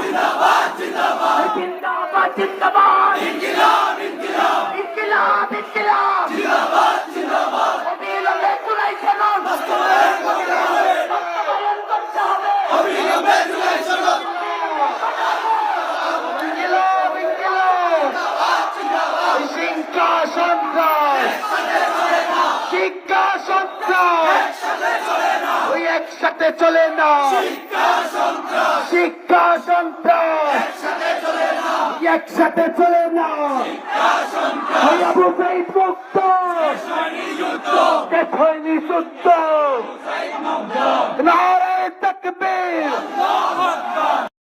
জিন্দাবাদ জিন্দাবাদ ইনকিলাব ইনকিলাব অবিলম্বে জুলাই সনদ বাস্তবায়ন করতে হবে। ইনকিলাব ইনকিলাব শিক্ষা সন্ত্রাস শিক্ষা সন্ত্রাস ওই একসাথে চলে না। শিক্ষা সন্ত্রাস একসাথে চলে না। আবু সাইদ মুক্ত, শেষ হয়নি যুদ্ধ। নারায়ে তাকবীর।